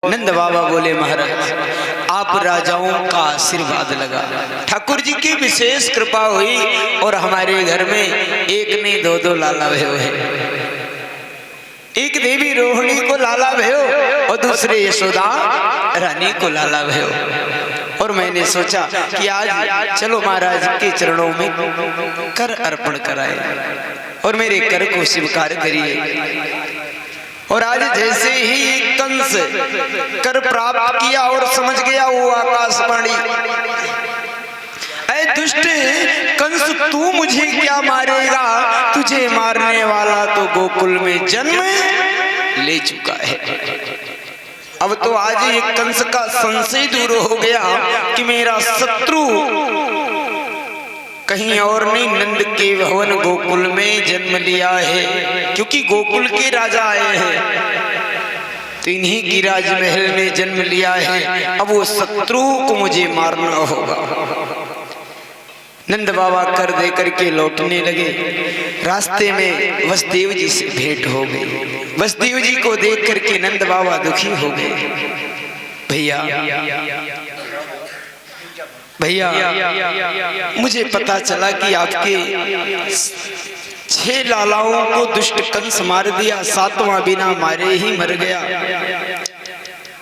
नंद बाबा बोले, महाराज आप राजाओं का आशीर्वाद लगा, ठाकुर जी की विशेष कृपा हुई और हमारे घर में एक नहीं दो दो लाला भयो है। एक देवी रोहिणी को लाला भयो और दूसरे यशोदा रानी को लाला भयो। और मैंने सोचा कि आज चलो महाराज के चरणों में कर अर्पण कराए और मेरे कर को स्वीकार करिए। और आज जैसे ही कंस कर प्राप्त किया और समझ गया वो आकाशवाणी, ऐ दुष्ट कंस तू मुझे क्या मारेगा, तुझे मारने वाला तो गोकुल में जन्म ले चुका है। अब तो आज ये कंस का संशय दूर हो गया कि मेरा शत्रु कहीं और नहीं नंद के भवन गोकुल में जन्म लिया है, क्योंकि गोकुल के राजा आए हैं तो इन्हीं की राजमहल में जन्म लिया है। अब वो शत्रु को मुझे मारना होगा। नंद बाबा कर दे करके लौटने लगे। रास्ते में वसुदेव जी से भेंट हो गई। वसुदेव जी को देख करके नंद बाबा दुखी हो गए। भैया भैया मुझे पता चला कि आपके 6 लालाओं को दुष्ट कंस मार दिया, 7वां बिना मारे ही मर गया।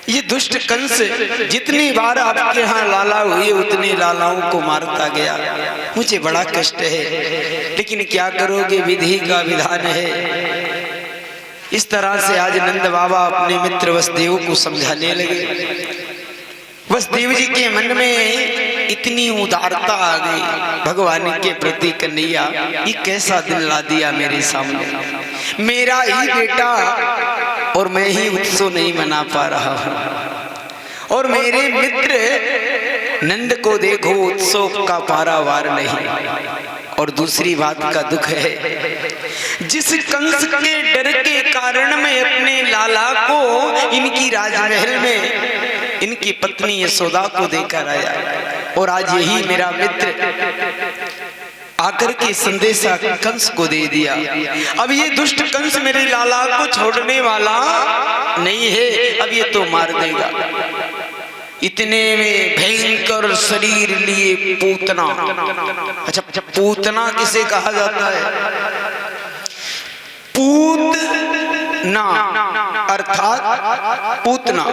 ये दुष्ट कंस जितनी बार आपके यहाँ लाला हुए उतने लालाओं को मारता गया। मुझे बड़ा कष्ट है, लेकिन क्या करोगे, विधि का विधान है। इस तरह से आज नंद बाबा अपने मित्र वसुदेव को समझाने लगे। वसुदेव जी के मन में इतनी उदारता आ गई भगवान के प्रति, कन्हैया ये कैसा दिन ला दिया मेरे सामने, मेरा ही बेटा और मैं ही उत्सव नहीं मना पा रहा हूँ। और मेरे मित्र नंद को देखो उत्सव का पारावार नहीं। और दूसरी बात का दुख है, जिस कंस के डर के कारण मैं अपने लाला को इनकी राजमहल में इनकी पत्नी यशोदा को देकर आया, और आज यही मेरा मित्र आकर के संदेशा कंस को दे दिया। अब ये दुष्ट कंस मेरे लाला को छोड़ने वाला नहीं है, अब ये तो मार देगा। इतने में भयंकर शरीर लिए पूतना, अच्छा पूतना किसे कहा जाता है? पूतना अर्थात पूतना,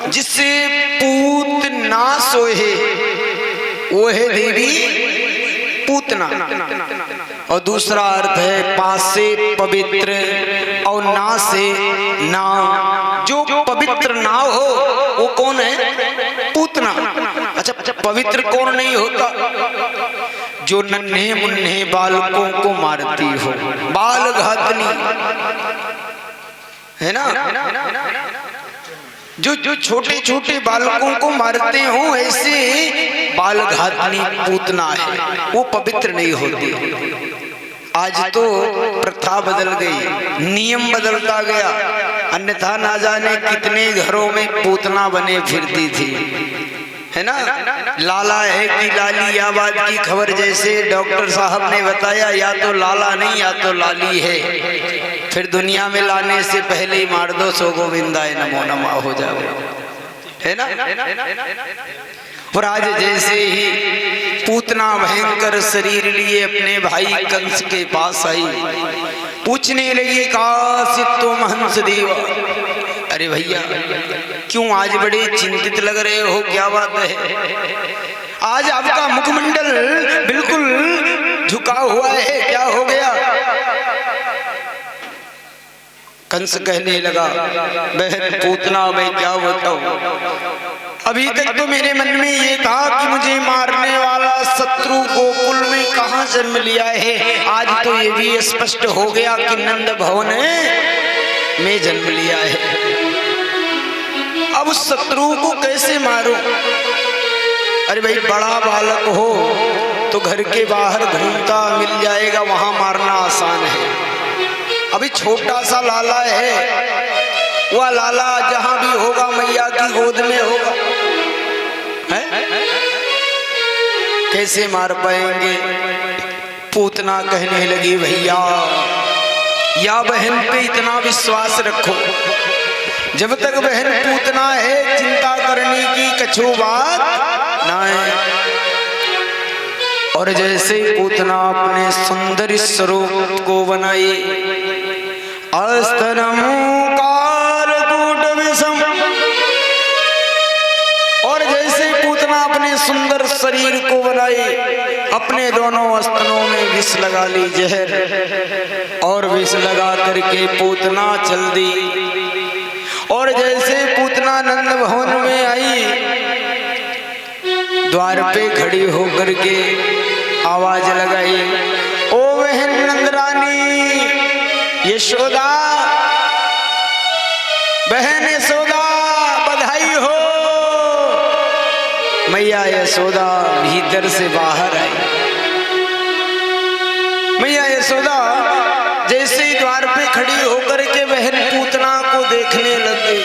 जिससे पूत ना सोहे वो है देवी पूतना। और दूसरा अर्थ है पास से पवित्र और ना से नाम। जो पवित्र ना हो वो कौन है? पूतना। अच्छा पवित्र कौन नहीं होता? जो नन्हे मुन्ने बालकों को मारती हो, बाल घातनी है ना, जो छोटे छोटे बालकों को मारते हो, ऐसे बाल घातनी पूतना है, वो पवित्र नहीं होती। आज तो प्रथा बदल गई, नियम बदलता गया, अन्यथा ना जाने कितने घरों में पूतना बने फिरती थी, है ना। लाला है कि लाली, या बात की खबर जैसे डॉक्टर साहब ने बताया, या तो लाला नहीं या तो लाली है। फिर दुनिया में लाने से पहले ही मार दो, सो गोविंदाय नमो नमः हो जाओ, है ना। और आज जैसे ही पूतना भयंकर शरीर लिए अपने भाई कंस के पास आई, पूछने लगी कासित तुम हंस देवा। अरे भैया क्यों आज बड़े चिंतित लग रहे हो, क्या बात है? आज आपका मुखमंडल बिल्कुल झुका हुआ है, क्या हो गया? कंस कहने लगा, बहन पूतना मैं क्या बताऊं, अभी तक तो मेरे मन में ये था कि मुझे मारने वाला शत्रु गोकुल में कहाँ जन्म लिया है। आज तो ये भी स्पष्ट हो गया कि नंद भवन में जन्म लिया है। अब उस शत्रु को कैसे मारूं? अरे भाई बड़ा बालक हो तो घर के बाहर घूमता मिल जाएगा, वहां मारना आसान है। अभी छोटा सा लाला है, वह लाला जहां भी होगा मैया की गोद में होगा, है? कैसे मार पाएंगे? पूतना कहने लगी, भैया या बहन पे इतना विश्वास रखो जब तक बहन पूतना है चिंता करने की कछु बात ना है। और जैसे पूतना अपने सुंदर स्वरूप को बनाई, अस्तनम कालकूट विषम, और जैसे पूतना अपने सुंदर शरीर को बनाई, अपने दोनों स्तनों में विष लगा ली जहर, और विष लगा करके पूतना चल दी। और जैसे पूतना नंद भवन में आई, द्वार पे खड़ी होकर के आवाज लगाई, ओ बहन नंदरानी यशोदा, बहन यशोदा बधाई हो। मैया यशोदा भीतर से बाहर आई। मैया यशोदा जैसे ही द्वार पे खड़ी होकर के बहन पूतना को देखने लग गई।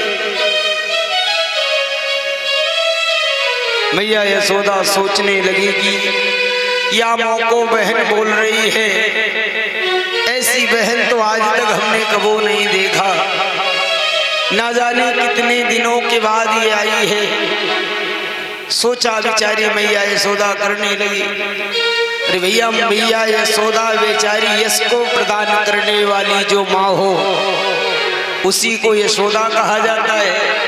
मैया यशोदा सोचने लगी कि या मौको बहन बोल रही है, ऐसी बहन तो आज तक हमने कबो नहीं देखा, ना जाने कितने दिनों के बाद ये आई है। सोचा बेचारी मैया यशोदा करने लगी, अरे भैया मैया यशोदा बेचारी यश को प्रदान करने वाली जो माँ हो उसी को यशोदा कहा जाता है।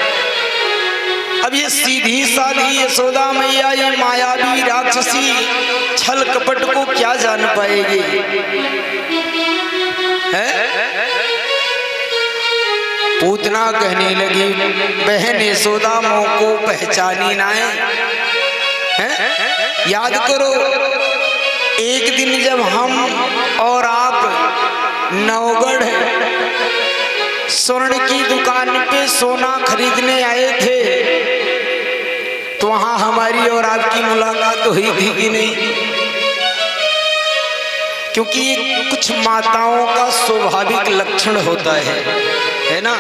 अब ये सीधी साधी यशोदा मैया ये मायावी राक्षसी छल कपट को क्या जान पाएगी है? पूतना कहने लगी, बहन यशोदा मोह को पहचानी ना है? याद करो एक दिन जब हम और आप नवगढ़ स्वर्ण की दुकान पे सोना खरीदने आए थे, तो वहां हमारी और आपकी मुलाकात हुई थी कि नहीं? क्योंकि ये कुछ माताओं का स्वाभाविक लक्षण होता है ना।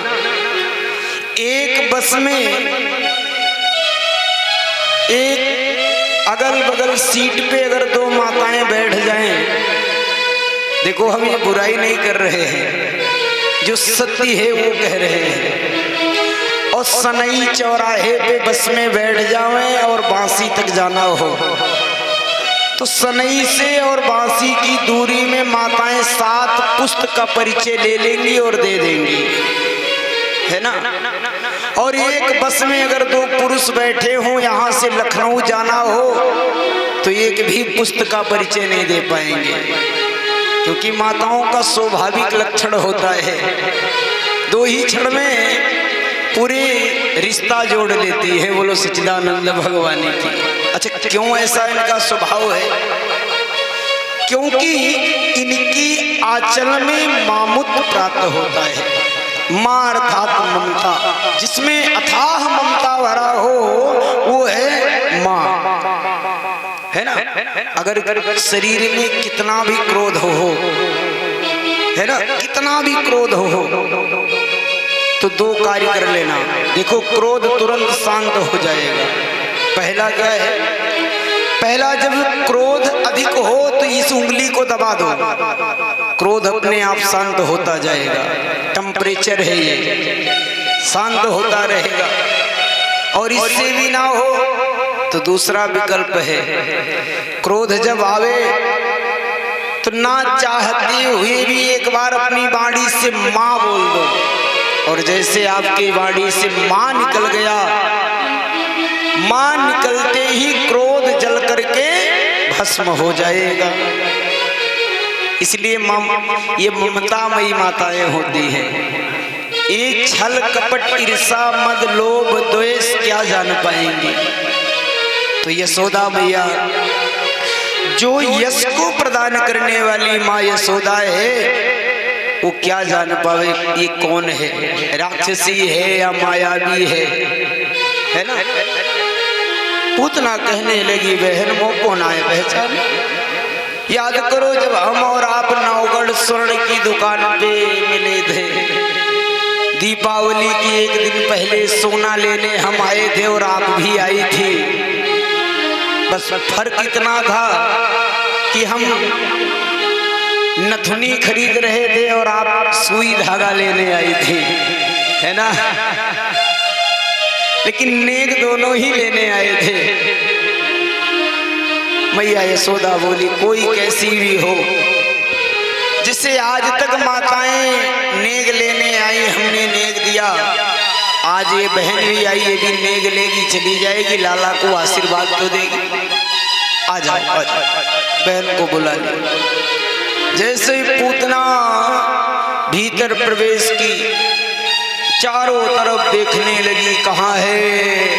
एक बस में एक अगल बगल सीट पे अगर दो माताएं बैठ जाएं, देखो हम ये बुराई नहीं कर रहे हैं, जो सत्य है वो कह रहे हैं। और सनई चौराहे पे बस में बैठ जावें और बांसी तक जाना हो, तो सनई से और बांसी की दूरी में माताएं 7 पुस्तक का परिचय ले लेंगी और दे देंगी, है ना। और एक बस में अगर 2 पुरुष बैठे हों, यहाँ से लखनऊ जाना हो, तो एक भी पुस्तक का परिचय नहीं दे पाएंगे, क्योंकि माताओं का स्वाभाविक लक्षण होता है 2 ही क्षण में पूरे रिश्ता जोड़ लेती है। बोलो सच्चिदानंद भगवान की। अच्छा, क्यों ऐसा इनका स्वभाव है? क्योंकि इनकी आंचल में मामुत प्राप्त होता है, मां अर्थात ममता, जिसमें अथाह ममता भरा हो वो है मां, है ना। अगर शरीर में कितना भी क्रोध हो, है ना, कितना भी क्रोध हो, तो 2 कार्य कर लेना। देखो क्रोध तुरंत शांत हो जाएगा। पहला क्या है? पहला, जब क्रोध अधिक हो तो इस उंगली को दबा दो, क्रोध अपने आप शांत होता जाएगा। टेम्परेचर है ये, शांत होता रहेगा। और इससे भी ना हो तो दूसरा विकल्प है, क्रोध जब आवे तो ना चाहते हुए भी एक बार अपनी वाणी से मां बोल दो, और जैसे आपकी वाणी से मां निकल गया, मां निकलते ही क्रोध जल करके भस्म हो जाएगा। इसलिए ये ममतामयी माताएं होती हैं। एक छल कपट ईर्षा मद लोभ द्वेष क्या जान पाएंगी? तो यशोदा मैया जो यश को प्रदान करने वाली माँ यशोदा है, वो क्या जान पावे ये कौन है, राक्षसी है या मायावी है ना। पूतना कहने लगी, बहन वो कौन आए पहचान? याद करो जब हम और आप नवगढ़ स्वर्ण की दुकान पे मिले थे, दीपावली की एक दिन पहले सोना लेने हम आए थे और आप भी आई थी। बस फर्क इतना था कि हम नथुनी खरीद रहे थे और आप सुई धागा लेने आई थी। है ना। लेकिन नेक दोनों ही लेने आए थे। मैया यशोदा बोली कोई कैसी भी हो, जिसे आज तक माताएं नेग लेने आई, हमने नेग दिया, आज ये बहन भी आई, ये भी नेग लेगी, चली जाएगी, लाला को आशीर्वाद तो देगी। आ जाओ, आ जाओ। बहन को बुला लिया। जैसे ही पूतना भीतर प्रवेश की, चारों तरफ देखने लगी कहाँ है,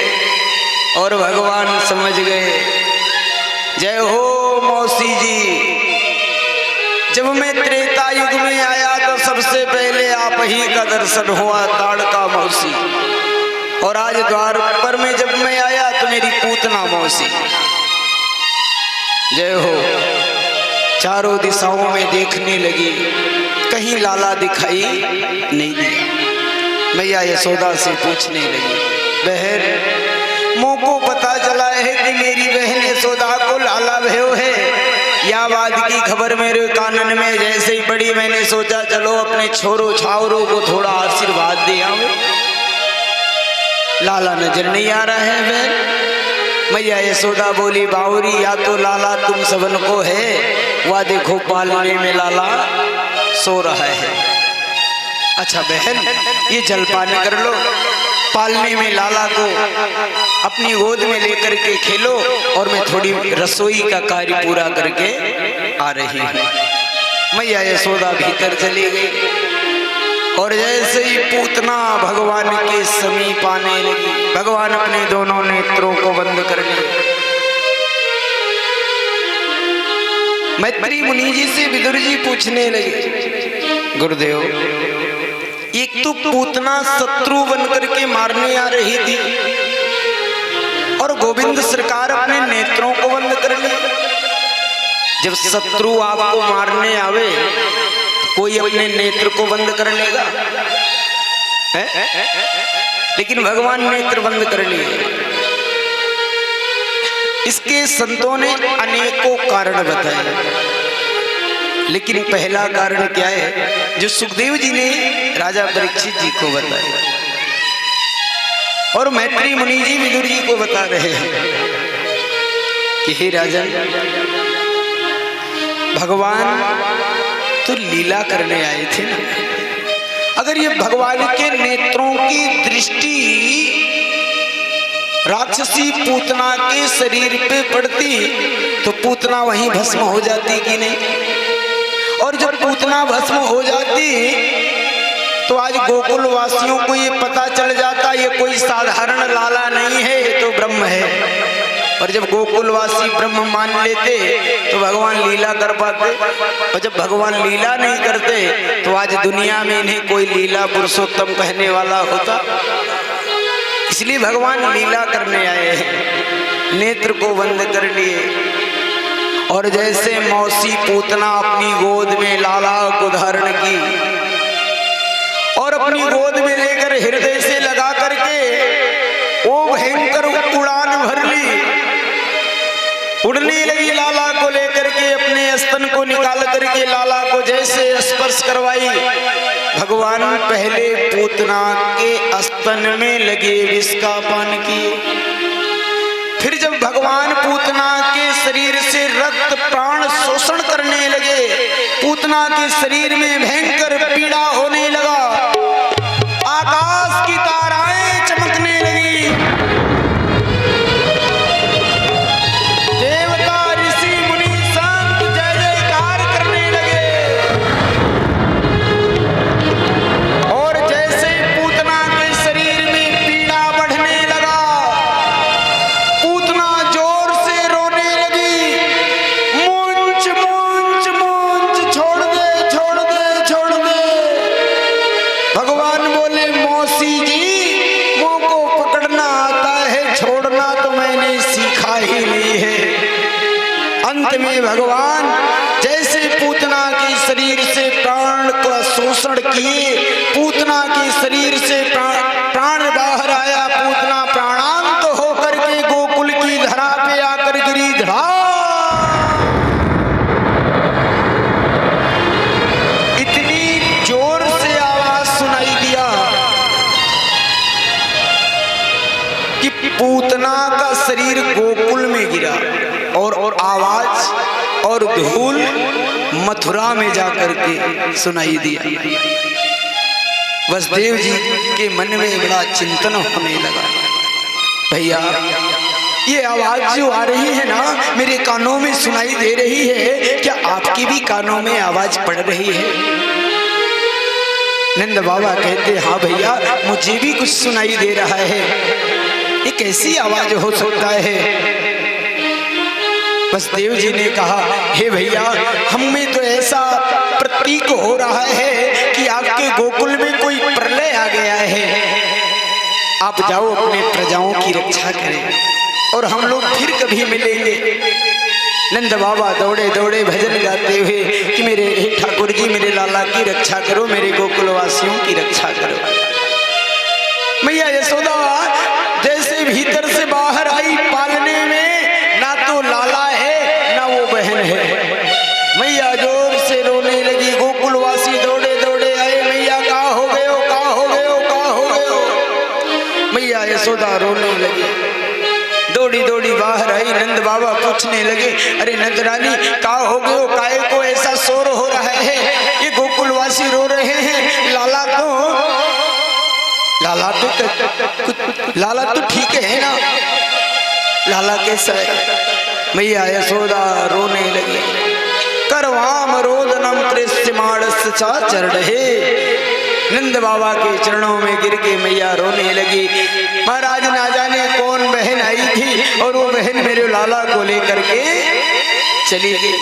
और भगवान समझ गए। जय हो मौसी जी, जब मैं त्रेता युग में आया तो सबसे पहले आप ही का दर्शन हुआ, ताड़का मौसी, और आज द्वार पर में जब मैं आया तो मेरी पूतना मौसी। जय हो। चारों दिशाओं में देखने लगी, कहीं लाला दिखाई नहीं दिया। मैया यशोदा से पूछने लगी, बहन मोको पता चला है कि मेरी बहन यशोदा को लाला भयो है, या बात की खबर मेरे कानन में जैसे ही पड़ी, मैंने सोचा चलो अपने छोरो छावरों को थोड़ा आशीर्वाद दे आओ। लाला नजर नहीं आ रहा है बहन। मैया यशोदा बोली, बावरी या तो लाला तुम सबन को है, वह देखो पालने में लाला सो रहा है। अच्छा बहन ये जलपान कर लो, पालने में लाला को अपनी गोद में लेकर के खेलो, और मैं थोड़ी रसोई का कार्य पूरा करके आ रही हूँ। मैया यशोदा भीतर चली गई, और जैसे ही पूतना भगवान के समीप आने लगी, भगवान अपने दोनों नेत्रों को बंद कर लिए। मैत्री मुनि जी से विदुर जी पूछने लगे, गुरुदेव एक तो पूतना शत्रु बनकर के मारने आ रही थी, और गोविंद सरकार अपने नेत्रों को बंद कर ले। जब शत्रु आपको मारने आवे तो कोई अपने नेत्र को बंद कर लेगा है? लेकिन भगवान नेत्र बंद कर लिए। इसके संतों ने अनेकों कारण बताए, लेकिन पहला कारण क्या है जो सुखदेव जी ने राजा परीक्षित जी को बताया, और मैत्री मुनि जी विदुर जी को बता रहे हैं कि हे राजन, भगवान तो लीला करने आए थे ना। अगर ये भगवान के नेत्रों की दृष्टि राक्षसी पूतना के शरीर पे पड़ती तो पूतना वहीं भस्म हो जाती कि नहीं, और जब पूतना भस्म हो जाती तो आज गोकुल वासियों को ये पता चल जाता ये कोई साधारण लाला नहीं है, ये तो ब्रह्म है। और जब गोकुलवासी ब्रह्म मान लेते तो भगवान लीला कर पाते, और जब भगवान लीला नहीं करते तो आज दुनिया में इन्हें कोई लीला पुरुषोत्तम कहने वाला होता। इसलिए भगवान लीला करने आए हैं, नेत्र को बंद कर लिए, और जैसे मौसी पूतना अपनी गोद में लाला को धारण की और अपनी गोद में लेकर हृदय से लगा करके वो भयंकर उड़ान भर ली, उड़ने लगी लाला को लेकर के, अपने स्तन को निकाल करके लाला को जैसे स्पर्श करवाई। भगवान पहले पूतना के स्तन में लगे विष का पान किए, फिर जब भगवान पूतना के शरीर से रक्त प्राण शोषण करने लगे, पूतना के शरीर में भयंकर पीड़ा होने लगा, आकाश की ताराएं चमकने लगी, देवता ऋषि मुनि संत जय जयकार करने लगे, और जैसे पूतना के शरीर में पीड़ा बढ़ने लगा, पूतना जोर से रोने लगी, मूंछ मूंछ मूंछ, छोड़ दे छोड़ दे छोड़ दे। भगवान बोले, मौसी जी मुंह को पकड़ना आता है, छोड़ना तो मैंने सीखा ही नहीं है। अंत में भगवान जैसे पूतना के शरीर से प्राण का शोषण किए, पूतना के शरीर से प्राण बाहर आया, पूतना प्राणांत होकर के गोकुल की धरा पे आकर गिरी, धड़ा इतनी जोर से आवाज सुनाई दिया कि पूतना का शरीर गोकुल में गिरा और आवाज और धूल मथुरा में जाकर के सुनाई दिया। वसुदेव जी के मन में बड़ा चिंतन होने लगा, भैया ये आवाज जो आ रही है ना मेरे कानों में सुनाई दे रही है, क्या आपकी भी कानों में आवाज पड़ रही है? नंद बाबा कहते हाँ भैया मुझे भी कुछ सुनाई दे रहा है। ये कैसी आवाज हो सकता है? वसुदेव जी ने कहा हे भैया हमें तो ऐसा प्रतीक हो रहा है कि आपके गोकुल में कोई प्रलय आ गया है। आप जाओ अपने प्रजाओं की रक्षा करें और हम लोग फिर कभी मिलेंगे। नंद बाबा दौड़े दौड़े भजन गाते हुए कि मेरे ठाकुर जी मेरे लाला की रक्षा करो, मेरे गोकुल वासियों की रक्षा करो। मैया यशोदा जैसे भीतर से बाहर आई पालने में, ना तो लाला है ना वो बहन है। मैया जोर से रोने लगी, गोकुलवासी दौड़े दौड़े आए, मैया कहाँ हो गए हो, कहाँ हो गए हो, कहाँ हो गए हो? मैया यशोदा रोने लगी, दौड़ी दौड़ी बाहर आई। नंद बाबा पूछने लगे अरे नंद रानी कहाँ हो गए हो, काहे को ऐसा शोर हो रहा है? ये गोकुलवासी रो रहे हैं, लाला तो ठीक है ना, लाला कैसा है? मैया यशोदा रोने लगी। करवाम रोदनम कृष्यमाणस्य चरणे। नंद बाबा के चरणों में गिर के मैया रोने लगी। महाराज ना जाने कौन बहन आई थी और वो बहन मेरे लाला को लेकर के चली गई।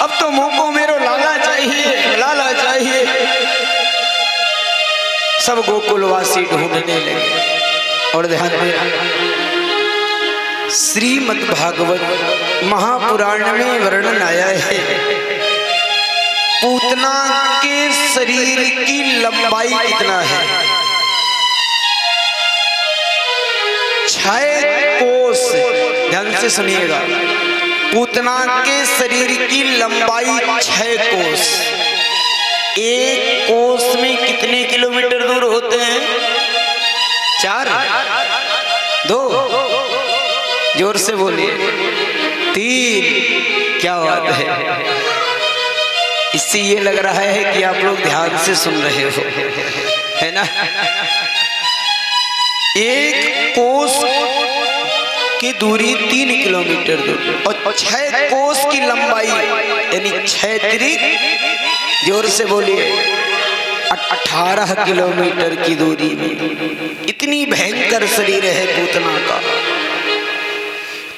अब तो मुंह को मेरे लाला चाहिए, लाला चाहिए। सब गोकुलवासी ढूंढने लगे। और ध्यान देना श्रीमद् भागवत महापुराण में वर्णन आया है पूतना के शरीर की लंबाई कितना है? 6 कोस। ध्यान से सुनिएगा, पूतना के शरीर की लंबाई 6 कोस। 1 कोस में कितने किलोमीटर दूर होते हैं? 4, 2, जोर से बोलिए, 3। क्या बात है? इससे ये लग रहा है कि आप लोग ध्यान से सुन रहे हो, है ना? 1 कोस की दूरी 3 किलोमीटर दूर और 6 कोस की लंबाई यानी 6 त्रिक, जोर से बोलिए, 18 किलोमीटर की दूरी में। इतनी भयंकर शरीर है पूतना का।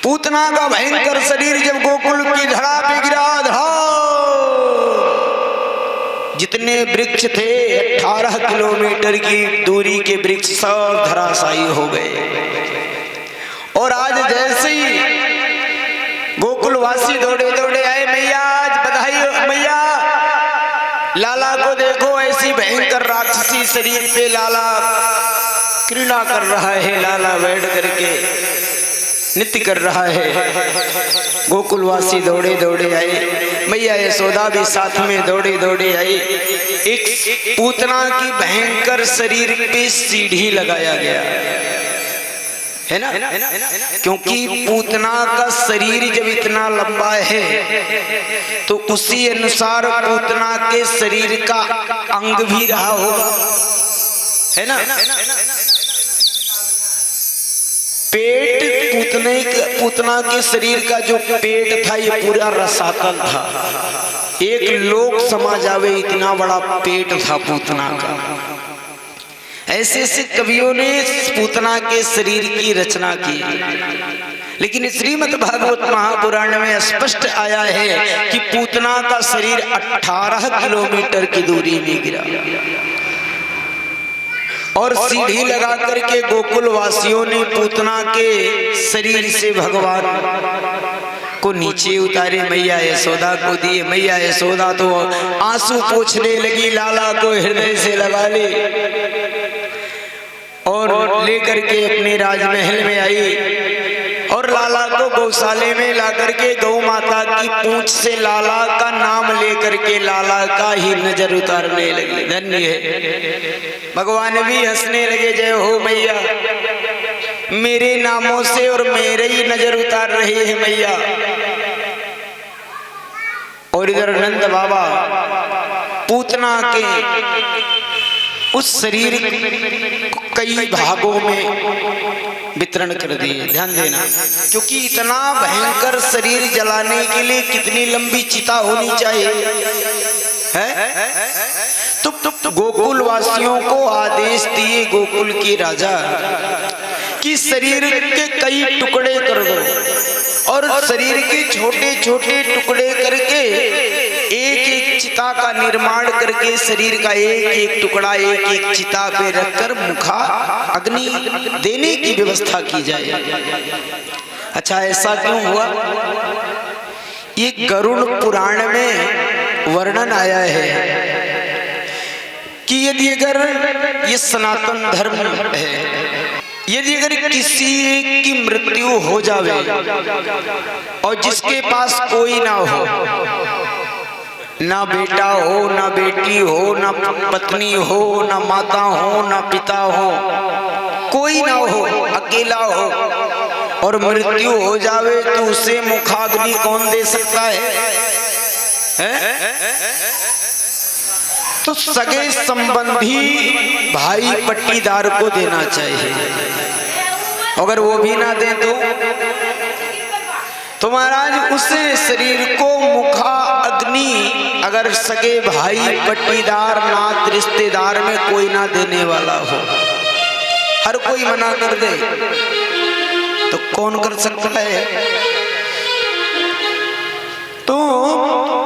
पूतना का भयंकर शरीर जब गोकुल की धड़ा पे गिरा, जितने वृक्ष थे 18 किलोमीटर की दूरी के वृक्ष सब धराशायी हो गए। और आज जैसे ही गोकुलवासी दौड़े दौड़े आए, मैया आज बधाई हो, मैया लाला को देखो, ऐसी भयंकर राक्षसी शरीर पे लाला क्रीड़ा कर रहा है, लाला बैठ करके नृत्य कर रहा है। गोकुलवासी दौड़े दौड़े आए, मैया यशोदा भी साथ में दौड़े दौड़े आई। एक पूतना की भयंकर शरीर पे सीढ़ी लगाया गया है ना, क्योंकि पूतना का शरीर जब इतना लंबा है तो उसी अनुसार पूतना के शरीर का अंग भी रहा होगा, है ना? पेट पूतना के शरीर का जो पेट था ये पूरा रसातल था। एक लोक समा जावे इतना बड़ा पेट था पूतना का। ऐसे ऐसे कवियों ने पूतना के शरीर की रचना की, लेकिन श्रीमद् भागवत महापुराण में स्पष्ट आया है कि पूतना का शरीर 18 किलोमीटर की दूरी में गिरा और सीढ़ी लगा करके गोकुल वासियों ने पूतना के शरीर से भगवान को नीचे उतारे, मैया यशोदा को दिए। मैया यशोदा तो आंसू पोंछने लगी, लाला को हृदय से लगा ली और लेकर के अपने राजमहल में आई और लाला को गौशाले में ला करके गौ माता की पूंछ से लाला का नाम लेकर के लाला का ही नजर उतारने लगी। धन्य है। भगवान भी हंसने लगे, जय हो मैया। मेरे नामों से और मेरे ही नजर उतार रहे हैं मैया। और इधर नंद बाबा पूतना के उस शरीर को कई भागों में वितरण कर दिए। ध्यान देना, क्योंकि इतना भयंकर शरीर जलाने के लिए कितनी लंबी चिता होनी चाहिए है? तो गोकुल वासियों को आदेश दिए गोकुल के राजा कि शरीर के कई टुकड़े कर दो और शरीर के छोटे छोटे टुकड़े करके एक एक चिता का निर्माण करके शरीर का एक एक टुकड़ा एक एक चिता पे रखकर मुखा अग्नि देने की व्यवस्था की जाए। अच्छा, ऐसा क्यों हुआ? ये गरुड़ पुराण में वर्णन आया है कि यदि अगर ये सनातन धर्म है, यदि अगर किसी की मृत्यु हो जावे और जिसके पास कोई ना हो, ना बेटा हो, ना बेटी हो, ना पत्नी हो, ना माता हो, ना पिता हो, कोई ना हो, अकेला हो और मृत्यु हो जावे तो उसे मुखाग्नि कौन दे सकता है? तो सगे संबंधी भाई पट्टीदार को देना चाहिए। अगर वो भी ना दे तो महाराज उस शरीर को मुखा अग्नि अगर सगे भाई पट्टीदार नात रिश्तेदार में कोई ना देने वाला हो, हर कोई मना कर दे तो कौन कर सकता है? तो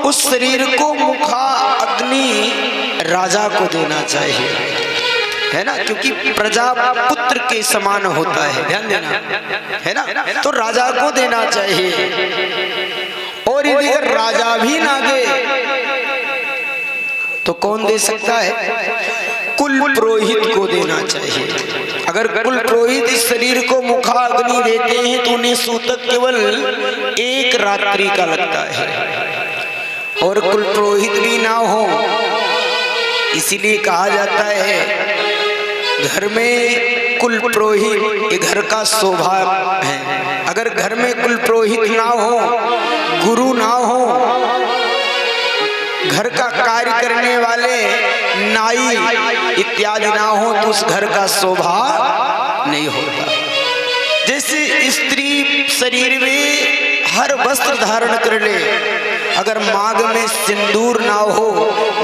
उस शरीर को मुखा अग्नि राजा को देना चाहिए, है ना, क्योंकि प्रजा पुत्र के समान होता है। ध्यान देना, है ना, तो राजा को देना चाहिए। और यदि अगर राजा भी ना दे तो कौन दे सकता है? कुल पुरोहित को देना चाहिए। अगर कुल पुरोहित इस शरीर को मुखा अग्नि देते हैं तो उन्हें सूतक केवल एक रात्रि का लगता है। और कुल पुरोहित भी ना हो, इसीलिए कहा जाता है घर में कुल पुरोहित ये घर का सौभाग्य है। अगर घर में कुल पुरोहित ना हो, गुरु ना हो, घर का कार्य करने वाले नाई इत्यादि ना हो तो उस घर का शोभा नहीं होता। जैसे स्त्री शरीर में हर वस्त्र धारण कर ले, अगर मांग में सिंदूर ना हो,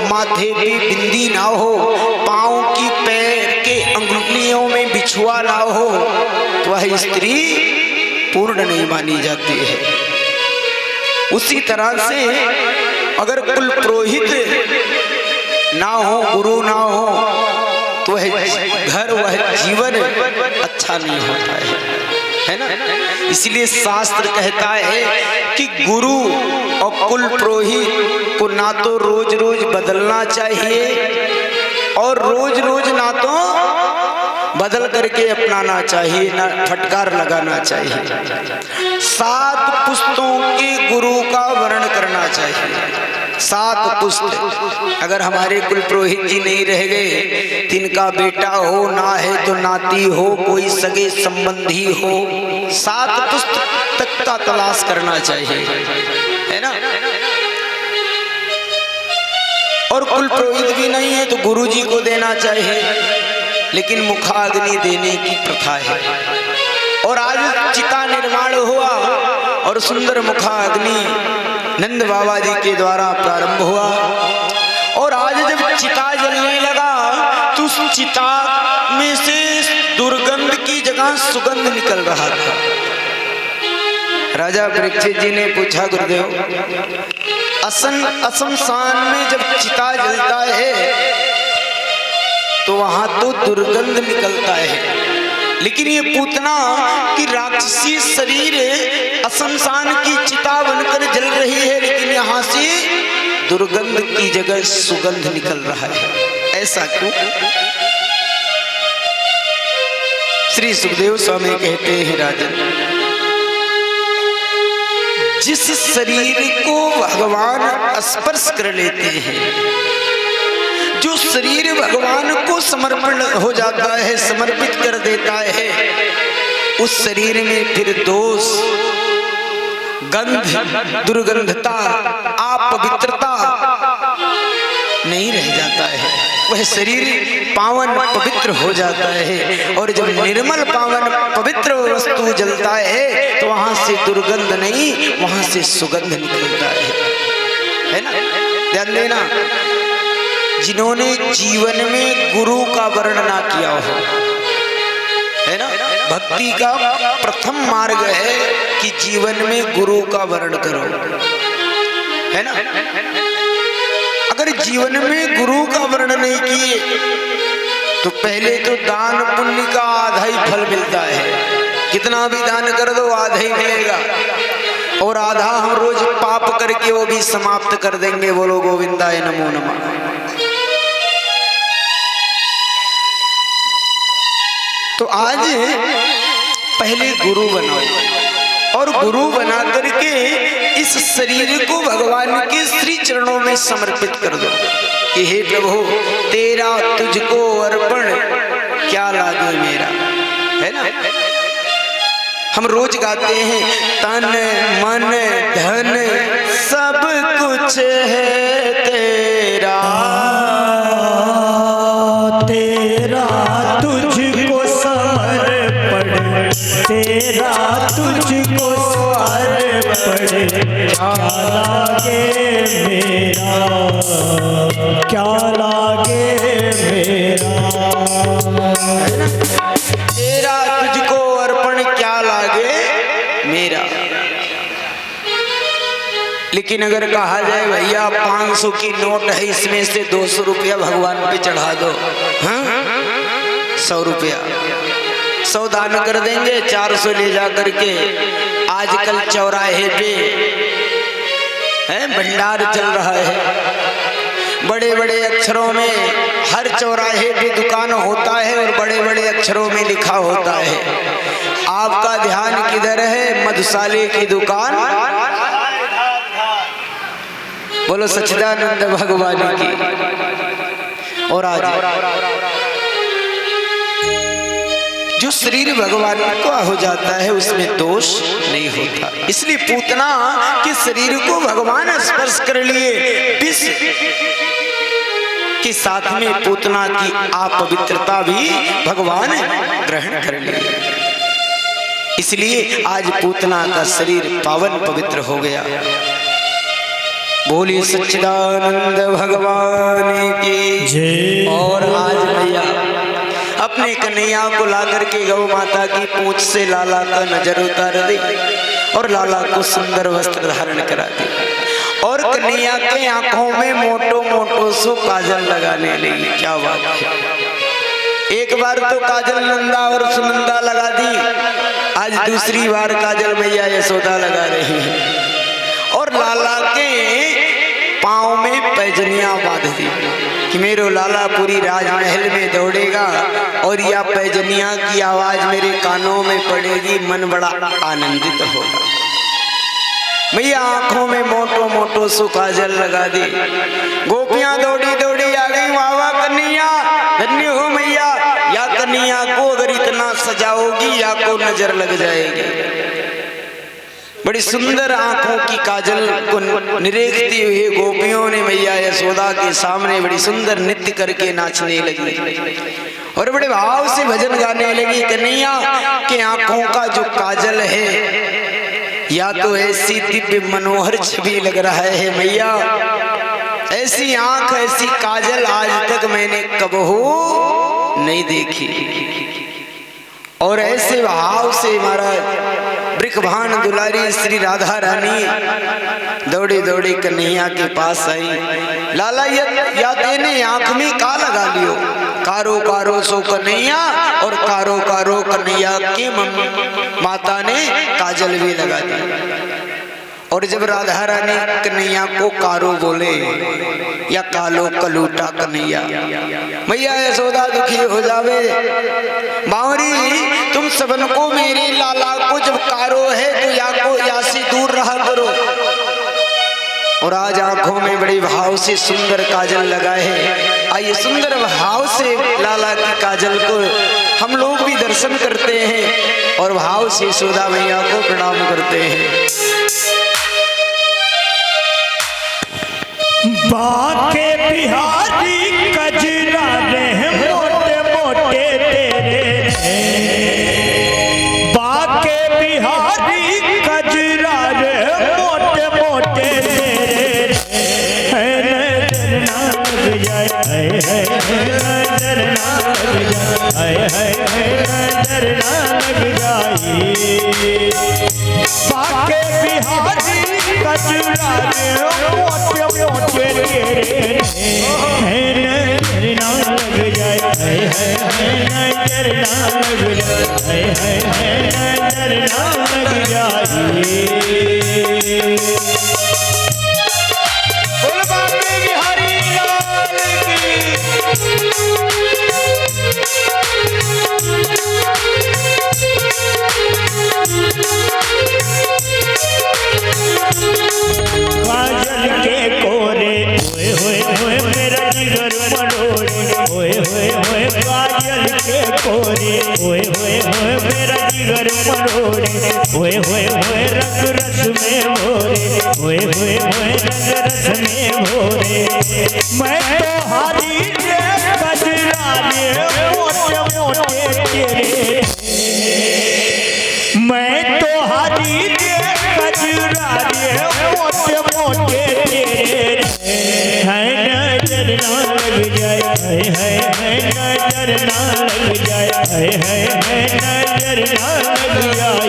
माथे पे बिंदी ना हो, पांव की पैर के अंगुलियों में बिछुआ ना हो तो वह स्त्री पूर्ण नहीं मानी जाती है। उसी तरह से अगर कुल पुरोहित ना हो, गुरु ना हो तो वह घर वह जीवन अच्छा नहीं होता है ना। इसलिए शास्त्र कहता है कि गुरु और कुल पुरोहित को ना तो रोज रोज बदलना चाहिए और रोज रोज ना तो बदल करके अपनाना चाहिए, ना फटकार लगाना चाहिए। 7 पुस्तों के गुरु का वर्ण करना चाहिए। 7 पुस्त अगर हमारे कुल पुरोहित जी नहीं रह गए, तिनका बेटा हो, ना है तो नाती हो, कोई सगे संबंधी हो, 7 पुस्त तक का तलाश करना चाहिए, है ना। और कुल पुरोहित भी नहीं है तो गुरु जी को देना चाहिए, लेकिन मुखाग्नि देने की प्रथा है। और आज चिता निर्माण हुआ और सुंदर मुखाग्नि नंद बाबा जी के द्वारा प्रारंभ हुआ। और आज जब चिता जलने लगा तो उस चिता में से दुर्गंध की जगह सुगंध निकल रहा था। राजा परीक्षित जी ने पूछा, गुरुदेव असमसान में जब चिता जलता है तो वहां तो दुर्गंध निकलता है, लेकिन ये पूतना की राक्षसी शरीर असमसान की चिता बनकर जल रही है, लेकिन यहाँ से दुर्गंध की जगह सुगंध निकल रहा है। ऐसा क्यों? श्री सुखदेव स्वामी कहते हैं, राजन, जिस शरीर को भगवान स्पर्श कर लेते हैं, जो शरीर भगवान को समर्पण हो जाता है, समर्पित कर देता है, उस शरीर में फिर दोष, गंध, दुर्गंधता, अपवित्रता नहीं रह जाता है। वह शरीर पावन पवित्र हो जाता है। और जब निर्मल पावन पवित्र वस्तु जलता है तो वहां से दुर्गंध नहीं, वहां से सुगंध निकलता है ना। ध्यान देना, जिन्होंने जीवन में गुरु का वर्ण ना किया हो, है ना, भक्ति का प्रथम मार्ग है कि जीवन में गुरु का वर्ण करो, है ना। अगर जीवन में गुरु का वर्ण नहीं किए तो पहले तो दान पुण्य का आधा ही फल मिलता है। कितना भी दान कर दो आधा ही मिलेगा, और आधा हम रोज पाप करके वो भी समाप्त कर देंगे। बोलो गोविंदाय नमो नमः। तो आज पहले गुरु बनाओ, और गुरु बना करके इस शरीर को भगवान के श्री चरणों में समर्पित कर दो कि हे प्रभु, तेरा तुझको अर्पण क्या लागे मेरा, है ना। हम रोज गाते हैं, तन मन धन सब कुछ है तेरा, तेरा तुझको समर्पण, तेरा तुझको अर्पण, क्या लागे मेरा, क्या लागे मेरा, तेरा तुझको अर्पण क्या लागे मेरा। लेकिन अगर कहा जाए भैया 500 की नोट है, इसमें से 200 रुपया भगवान पे चढ़ा दो, हाँ 100 रुपया 100 दान कर देंगे, 400 ले जा करके आजकल चौराहे पे है भंडार चल रहा है। बड़े बड़े अक्षरों में हर चौराहे पे दुकान होता है और बड़े बड़े अक्षरों में लिखा होता है। आपका ध्यान किधर है? मधुशाले की दुकान। बोलो सच्चिदानंद भगवान की। और आज जो शरीर भगवान का हो जाता है उसमें दोष नहीं होता। इसलिए पूतना के शरीर को भगवान स्पर्श कर लिए, विष के साथ में पूतना की अपवित्रता भी भगवान ग्रहण कर लिए। इसलिए आज पूतना का शरीर पावन पवित्र हो गया। बोलिए सच्चिदानंद भगवान की जय। और आज भैया अपने कन्हैया को ला करके गौ माता की पूंछ से लाला का नजर उतार दी और लाला को सुंदर वस्त्र धारण करा दी, और कन्हैया के आंखों में मोटो मोटो सो काजल लगाने लगी। क्या बात है। एक बार तो काजल नंदा और सुनंदा लगा दी, आज दूसरी बार काजल मैया यशोदा लगा रही है, और लाला के पाँव में पैजनियां बांध दी कि मेरो लाला पूरी राजमहल में दौड़ेगा और यह पैजनियां की आवाज मेरे कानों में पड़ेगी, मन बड़ा आनंदित होगा। मैया आंखों में मोटो मोटो सो काजल लगा दी। गोपियां दौड़ी दौड़ी आ गई, वाह वाह कन्हैया, धन्य हो मैया, या कन्हैया को अगर इतना सजाओगी या को नजर लग जाएगी। बड़ी सुंदर आंखों की काजल को निरेखती हुई गोपियों ने मैया यशोदा के सामने बड़ी सुंदर नृत्य करके नाचने लगी और बड़े भाव से भजन गाने लगी। कन्हैया के आंखों का जो काजल है या तो ऐसी दिव्य मनोहर छवि लग रहा है मैया, ऐसी आंख ऐसी काजल आज तक मैंने कबहू नहीं देखी। और ऐसे भाव से महाराज वृषभान दुलारी श्री राधा रानी दौड़ी दौड़ी कन्हैया के पास आई। लाला या तेने आंख में का लगा लियो, कारो कारो सो कन्हैया, और कारो कारो कन्हैया के माता ने काजल भी लगा दी। और जब राधा रानी कन्हैया को कारो बोले या कालो कलूटा कन्हैया, मैया यशोदा दुखी हो जावे। बावरी तुम सबन को मेरे लाला को जब कारो है तो या को या से दूर रहा करो। और आज आंखों में बड़े भाव से सुंदर काजल लगाए है। आइए सुंदर भाव से लाला की काजल को हम लोग भी दर्शन करते हैं और भाव से यशोदा मैया को प्रणाम करते हैं। बाके बिहारी कजरा रे मोटे मोटे तेरे, बाके बिहारी कजरा रे मोटे मोटे तेरे, है नजर ना लग जाए, है नजर ना लग जाए, है नजर ना लग जाए। बाके बिहारी कजरा रे मोटे मोटे तेरे, है नजर ना लग जाए, है नजर ना लग जाए, है नजर ना लग जाए। बोल बाके बिहारी लाल काजल के कोरे होए होए होए मेरा जिगर मरोड़े, होए होए होए काजल के कोरे होए होए होए मेरा जिगर मरोड़े, होए होए होए रंग रस में भोरे, होए होए होए रंग रस में भोरे। मैं तो हारी रे कजरा रे मोटे मोटे तेरे, मैं तो हारी रे कजरा रे मोटे मोटे तेरे, है नजर ना लग जाए, है नजर ना लग जाए, है नजर ना लग जाए।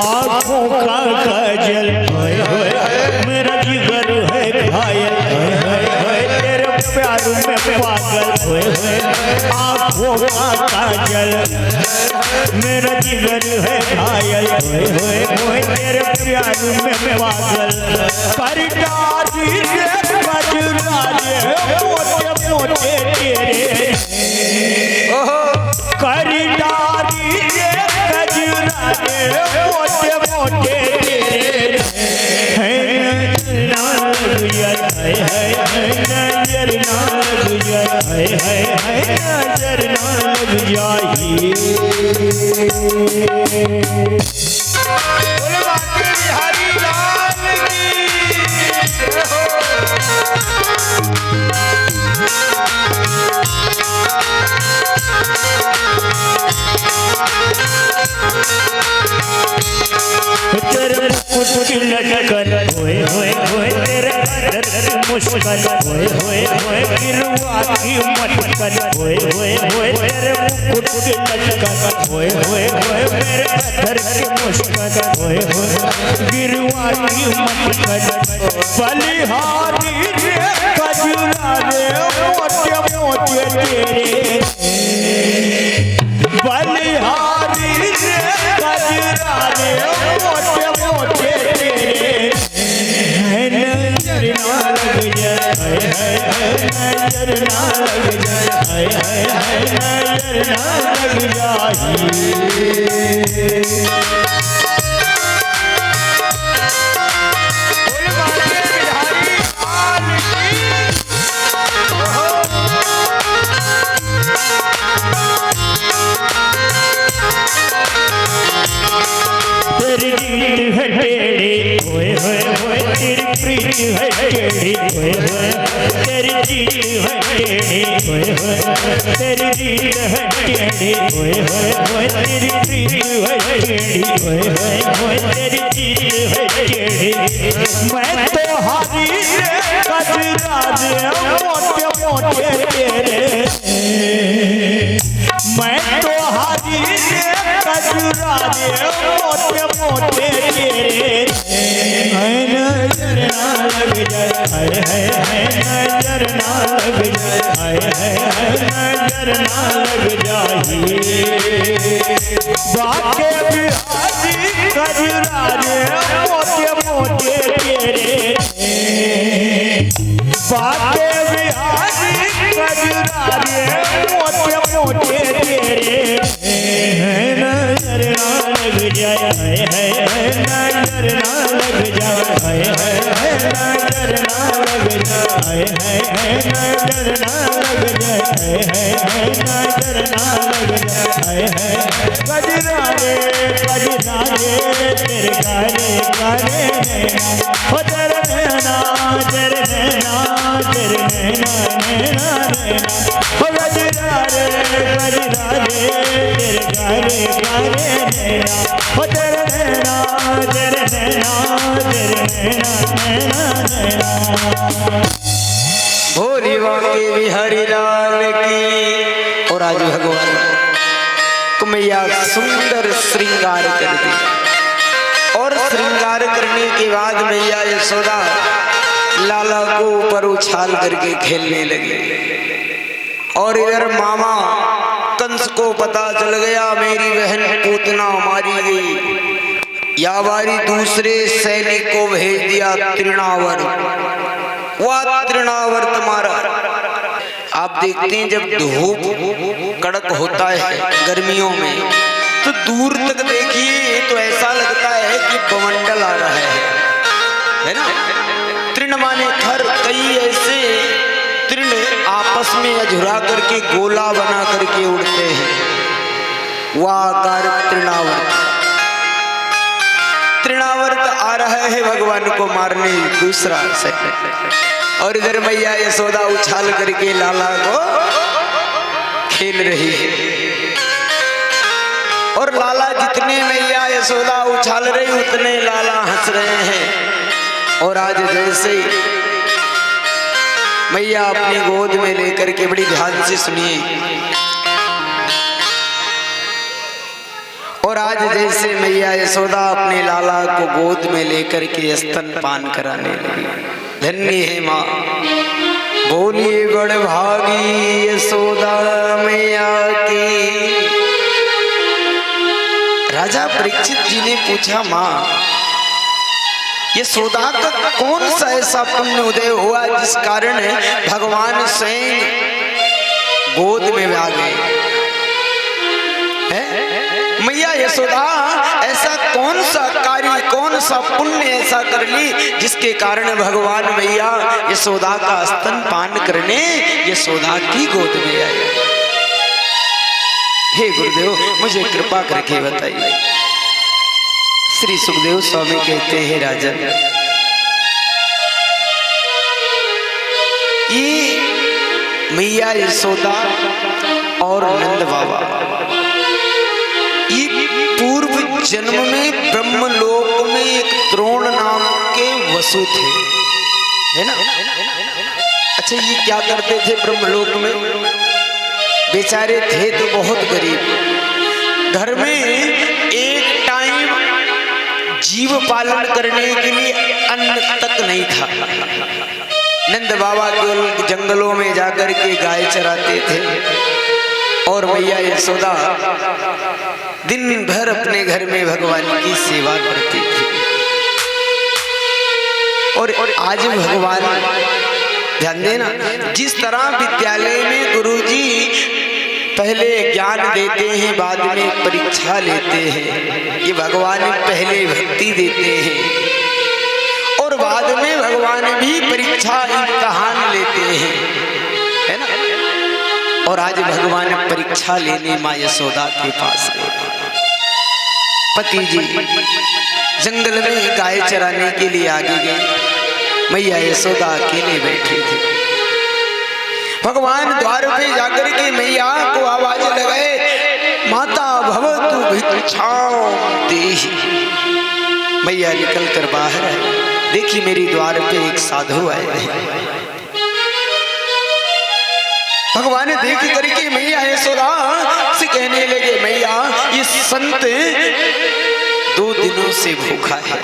आँखों का काजल होए होए मेरा जिगर है घायल, होए होए होए तेरे प्यार में पागल, होए होए आँखों का काजल मेरा जिगर है घायल, होए होए होए तेरे प्यार में पागल। करदारी रे कजरा रे मोटे मोटे तेरे, करदारी रे कजरा रे मोटे मोटे तेरे, है नजर ना लग जाए, है नजर ना लग जाए, है नजर ना लग जाए। बोले बाके बिहारी लाल की जय हो। तेरे मुकुट की लटकन होए होए होए तेरे मुस्कान, होए होए होए गिरवा की मटकन, होए होए होए तेरे मुकुट की लटकन, होए होए होए मेरे पत्थर की मुस्कान, होए होए गिरवा की मटकन। बलिहारी रे कजरा रे मोटे मोटे तेरे, बलिहारी रे कजरा रे मोटे मोटे तेरे, है नजर ना लग जाए, है नजर ना लग जाए, है नजर ना लग जाए। तेरी रीत है टेढ़ी, होए होए होए तेरी प्रीत है टेढ़ी, होए होए तेरी रीत है टेढ़ी, होए होए तेरी रीत है टेढ़ी, होए होए होए तेरी प्रीत है टेढ़ी, होए होए होए तेरी रीत है टेढ़ी। मैं तो हारी रे कजरा रे मोटे मोटे तेरे, मैं तो हारी रे कजरा रे मोटे मोटे तेरे, है नजर ना लग जाए, है नजर ना लग जाए, नजर ना लग जाही बाके बिहारी कजरारे मोटे मोटे तेरे बाके बिहारी कजरारे मोटे मोटे तेरे नजर ना लग जाए नजर ना लग जाए नजर ना लग जाए नजर ना लग जाए नजर ना लग जाए कजरारे कजरारे तेरे गाने गाने हो तेरे नैना तेरे नैना तेरे नैना नैना नैना हो कजरारे कजरारे तेरे गाने गाने नैना हो तेरे नैना तेरे नैना तेरे नैना नैना नैना भोली बांके बिहारी लाल की। और आज भगवान को मैया सुंदर श्रृंगार कर दी और श्रृंगार करने के बाद मैया यशोदा लाला को ऊपर उछाल करके खेलने लगी। और इधर मामा कंस को पता चल गया मेरी बहन पूतना मारी गई। या बारी दूसरे सैनिक को भेज दिया तृणावर, वह तृणावर तुम्हारा। आप देखते हैं जब धूप कड़क होता है गर्मियों में तो दूर तक देखिए तो ऐसा लगता है कि बमंडल आ रहा है ना। तृण माने थर, कई ऐसे तृण आपस में अझुरा करके गोला बना करके उड़ते हैं, वह आकार तृणावर्त। तृणावर्त आ रहा है भगवान को मारने दूसरा से। और इधर मैया यशोदा उछाल करके लाला को खेल रही है। और लाला जितने मैया यशोदा उछाल रही उतने लाला हंस रहे हैं। और आज जैसे मैया अपनी गोद में लेकर के, बड़ी ध्यान से सुनिए, और आज जैसे मैया यशोदा अपने लाला को गोद में लेकर के स्तनपान कराने लगी। धन्य है माँ, बोलिए बड़ भागी यशोदा मैया की। राजा परीक्षित जी ने पूछा, माँ यशोदा का कौन सा ऐसा पुण्य उदय हुआ जिस कारण भगवान स्वयं गोद में आ गए? मैया यशोदा ऐसा कौन सा कार्य, कौन सा पुण्य ऐसा कर ली जिसके कारण भगवान मैया यशोदा का स्तनपान करने यशोदा की गोद में आए? हे गुरुदेव, मुझे कृपा करके बताइए। श्री सुखदेव स्वामी कहते हैं, राजन ये मैया यशोदा और नंद बाबा ये पूर्व जन्म में ब्रह्मलोक में एक द्रोण नाम के वसु थे, है ना। अच्छा, ये क्या करते थे ब्रह्मलोक में? बेचारे थे तो बहुत गरीब, घर में एक टाइम जीव पालन करने के लिए अन्न तक नहीं था। नंद बाबा केवल जंगलों में जाकर के गाय चराते थे और मैया यशोदा दिन भर अपने घर में भगवान की सेवा करती थी। और आज भगवान, ध्यान देना, जिस तरह विद्यालय में गुरुजी पहले ज्ञान देते हैं बाद में परीक्षा लेते हैं, ये भगवान पहले भक्ति देते हैं और बाद में भगवान भी परीक्षा इम्तिहान लेते हैं, है ना। और आज भगवान परीक्षा लेने माँ यशोदा के पास गए। पति जी जंगल में गाय चराने के लिए आगे गए, मैया यशोदा अकेले बैठी थी। भगवान द्वार पे जाकर के मैया को आवाज लगाए, माता भवतु भिक्षां देहि। मैया निकल कर बाहर आए, देखी मेरी द्वार पे एक साधु आए हैं। भगवान देख करके मैया यशोदा से कहने लगे, मैया ये संत 2 दिनों से भूखा है,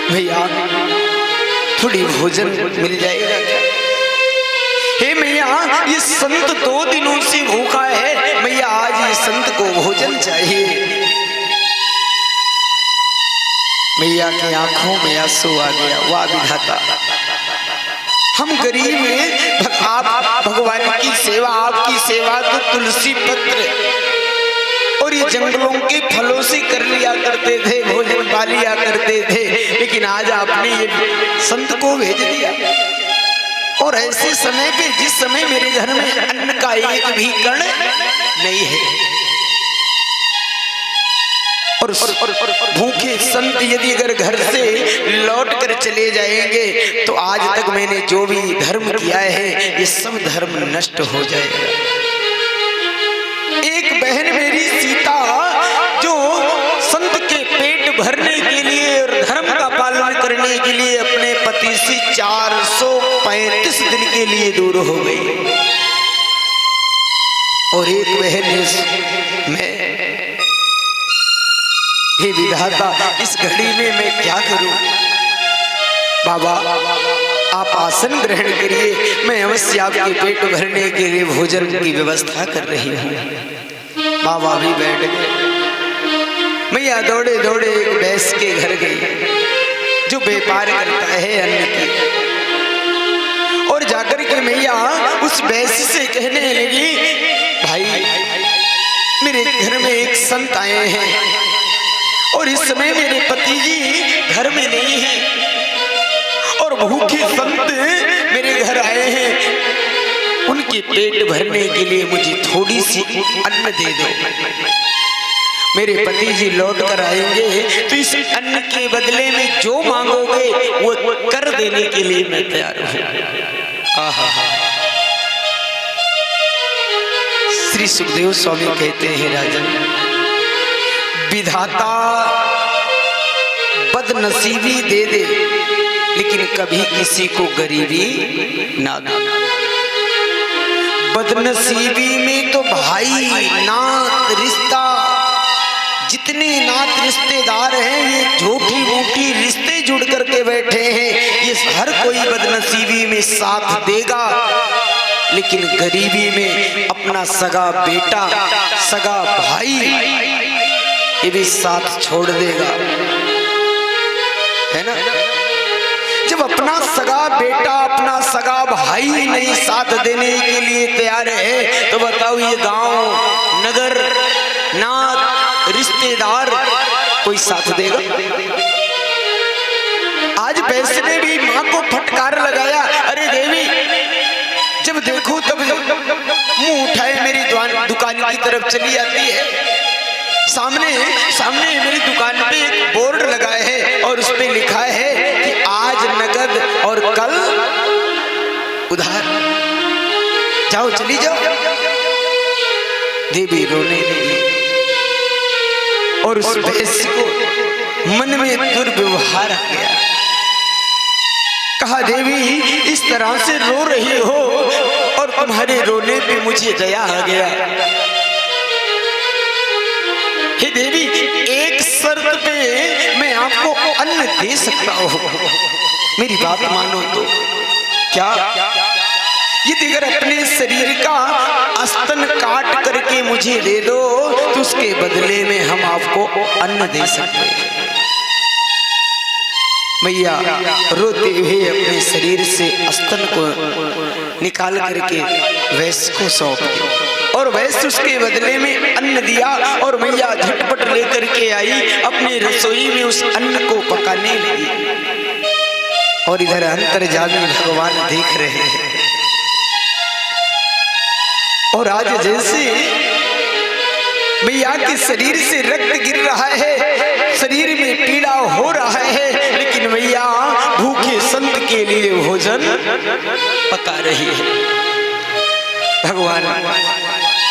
भैया थोड़ी भोजन मिल जाएगा क्या? हे मैया, ये संत 2 दिनों से भूखा है, मैया आज ये संत को भोजन चाहिए। मैया की आंखों में आंसू आ गया। वाह विधाता, हम गरीब हैं, आप भगवान की सेवा, आपकी सेवा तो तुलसी पत्र और ये जंगलों के फलों से कर लिया करते थे, भोजन पा लिया करते थे, लेकिन आज आपने ये संत को भेज दिया। और ऐसे समय पे, जिस समय मेरे घर में अन्न का एक भी कण नहीं है, और भूखे संत यदि अगर घर से लौट कर चले जाएंगे तो आज तक मैंने जो भी धर्म किया है ये सब धर्म नष्ट हो जाएगा। एक बहन मेरी सीता जो संत के पेट भरने के लिए और धर्म का पालन करने के लिए अपने पति से 435 दिन के लिए दूर हो गई, और एक बहन मैं, हे विधाता, इस घड़ी में मैं क्या करूं? बाबा आप आसन ग्रहण करिए, मैं अवश्य आपके पेट भरने के लिए भोजन की व्यवस्था कर रही हूं। बाबा भी बैठ गए। मैया दौड़े दौड़े एक भैंस के घर गई जो व्यापार करता है अन्न की, और जाकर के मैया उस भैंस से कहने लगी, भाई मेरे घर में एक संत आए हैं और इस समय मेरे पति जी घर में नहीं हैं, और भूखे संत मेरे घर आए हैं, उनके पेट भरने के लिए मुझे थोड़ी सी अन्न दे दो। मेरे पति जी लौट कर आएंगे तो इस अन्न के बदले में जो मांगोगे वो कर देने के लिए मैं तैयार हूं। आहा, श्री सुखदेव स्वामी कहते हैं, राजन विधाता बदनसीबी दे दे लेकिन कभी किसी को गरीबी ना दे। बदनसीबी में तो भाई नात रिश्ता, जितने नात रिश्तेदार हैं ये झूठी मूठी रिश्ते जुड़ करके बैठे हैं, ये हर कोई बदनसीबी में साथ देगा, लेकिन गरीबी में अपना सगा बेटा, सगा भाई ये भी साथ छोड़ देगा, है ना? जब अपना सगा बेटा, अपना सगा भाई नहीं साथ देने के लिए तैयार है तो बताओ ये गांव, नगर, नात, रिश्तेदार कोई साथ देगा? आज वैसे ने भी मां को फटकार लगाया, अरे देवी जब देखो तब मुंह उठाए मेरी दुकान की तरफ चली आती है। सामने मेरी दुकान पे एक बोर्ड लगा है और उस पे लिखा है कि आज नगद और कल उधार, जाओ चली जाओ। देवी रोने लगी और उस भैंस को मन में दुर्व्यवहार आ गया। कहा, देवी इस तरह से रो रही हो और तुम्हारे रोने पे मुझे दया आ गया। हे देवी, एक शर्त पे मैं आपको अन्न दे सकता हूँ, मेरी बात मानो तो। क्या? यदि अगर अपने शरीर का स्तन काट करके मुझे दे दो तो उसके बदले में हम आपको अन्न दे सकते हैं। मैया रोते हुए अपने शरीर से स्तन को निकाल करके वैश्य को सौंप दी और वैश्य उसके बदले में अन्न दिया, और मैया झटपट लेकर के आई अपनी रसोई में उस अन्न को पकाने लगी। और इधर अंतर्यामी भगवान देख रहे हैं। और आज जैसे मैया के शरीर से रक्त गिर रहा है, शरीर में पीड़ा हो रहा है, लेकिन मैया भूखे संत के लिए भोजन पका रही है। भगवान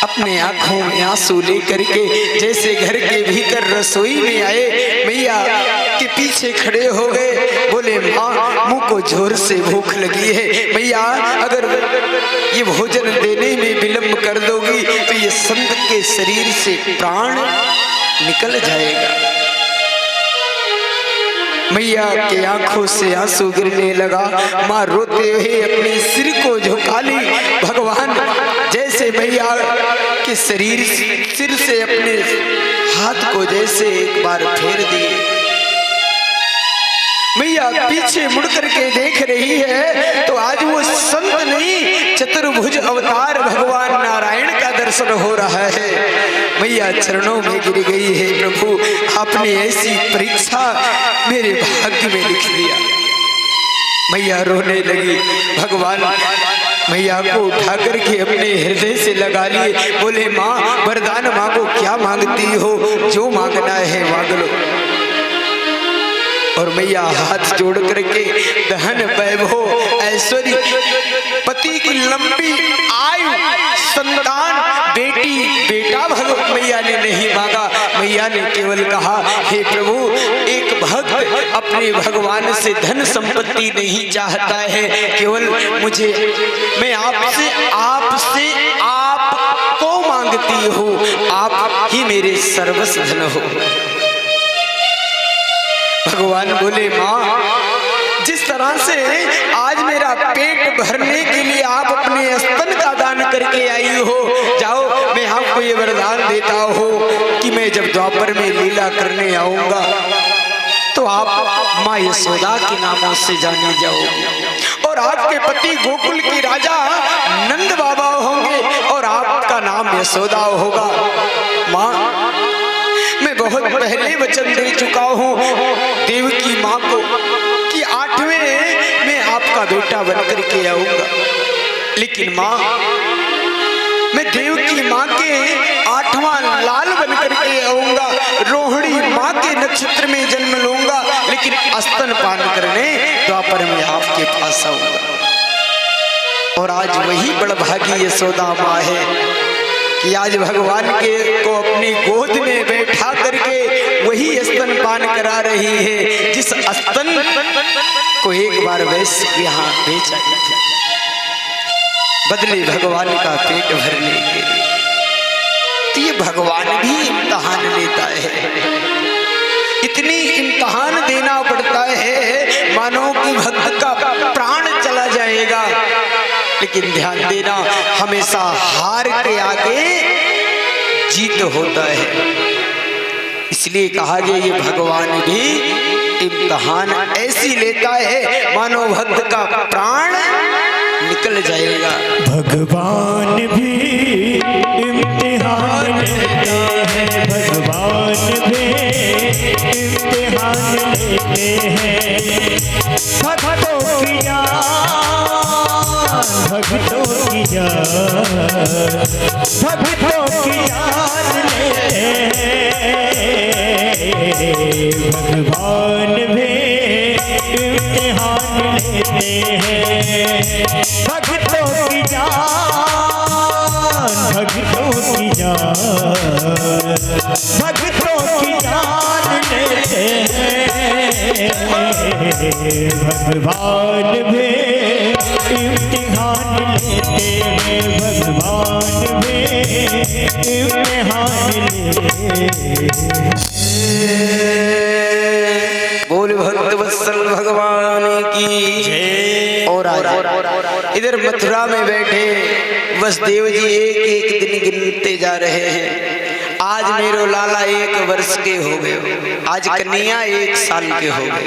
अपने आंखों में आंसू लेकर के जैसे घर के भीतर रसोई में आए, मैया के पीछे खड़े हो गए। बोले, माँ मुंह को जोर से भूख लगी है, मैया अगर ये भोजन देने में विलंब कर दोगी तो ये संत के शरीर से प्राण निकल जाएगा। मैया के आंखों से आंसू गिरने लगा। माँ रोते हुए अपने सिर को झुका ली। भगवान जैसे मैया के सिर से अपने हाथ को जैसे एक बार फेर दिए। मैया पीछे मुड़ करके देख रही है तो आज वो संत नहीं, चतुर्भुज अवतार भगवान नारायण का दर्शन हो रहा है। मैया चरणों में गिर गई है, प्रभु आपने ऐसी परीक्षा मेरे भाग्य में लिख दिया। मैया रोने लगी। भगवान मैया को उठा करके अपने हृदय से लगा लिए। बोले माँ वरदान मांगो, क्या मांगती हो, जो मांगना है मांग लो। और मैया हाथ जोड़ करके धन वैभव ऐश्वर्य, पति की लंबी आयु, संतान, बेटी बेटा भगवत मैया ने नहीं मांगा। मैया ने केवल कहा हे प्रभु, एक भक्त अपने भगवान से धन संपत्ति नहीं चाहता है, केवल मुझे, मैं आपसे आपको मांगती हूँ, आप ही मेरे सर्वस्व धन हो। भगवान बोले माँ जिस तरह से आज मेरा पेट भरने के लिए आप अपने स्तन का दान करके आई हो, जाओ मैं आपको ये वरदान देता हूँ कि मैं जब द्वापर में लीला करने आऊंगा तो आप माँ यशोदा के नामों से जानी जाओगी और आपके पति गोकुल के राजा नंद बाबा होंगे और आपका नाम यशोदा होगा। माँ मैं बहुत पहले वचन दे चुका हूँ देव की माँ को कि 8वें में आपका बेटा बनकर के आऊंगा, लेकिन माँ मैं देव की माँ के 8वां लाल बनकर के आऊंगा, रोहिणी माँ के नक्षत्र में जन्म लूंगा, लेकिन स्तन पान करने द्वापर में आपके पास आऊंगा। और आज वही बड़भागी यशोदा माँ है कि आज भगवान के को अपनी गोद में बैठा करके वही स्तन पान करा रही है जिस स्तन को एक बार वैश्य यहाँ बेचा था, बदले भगवान का पेट भरने के लिए। तो ये भगवान भी इम्तिहान लेता है, इतनी इम्तिहान देना पड़ता है मानो कि भक्त का प्राण चला जाएगा, लेकिन ध्यान देना हमेशा हार के आगे जीत होता है। इसलिए कहा गया ये भगवान भी इम्तिहान ऐसी लेता है मानो भक्त का प्राण निकल जाएगा। भगवान भी इम्तिहान लेते हैं, भगवान भी इम्तिहान लेते हैं। भक्तों की जान लेते हैं, भगवान भी इम्तिहान लेते हैं। भक्तों की जान लेते हैं, भगवान भी इम्तिहान लेते हैं, भगवान भी इम्तिहान लेते हैं। बोल भक्त वत्सल भगवान की जय। और इधर मथुरा में बैठे वसुदेव जी एक एक दिन गिनते जा रहे हैं। आज मेरो लाला 1 वर्ष के हो गए, आज कन्हैया 1 साल के हो गए।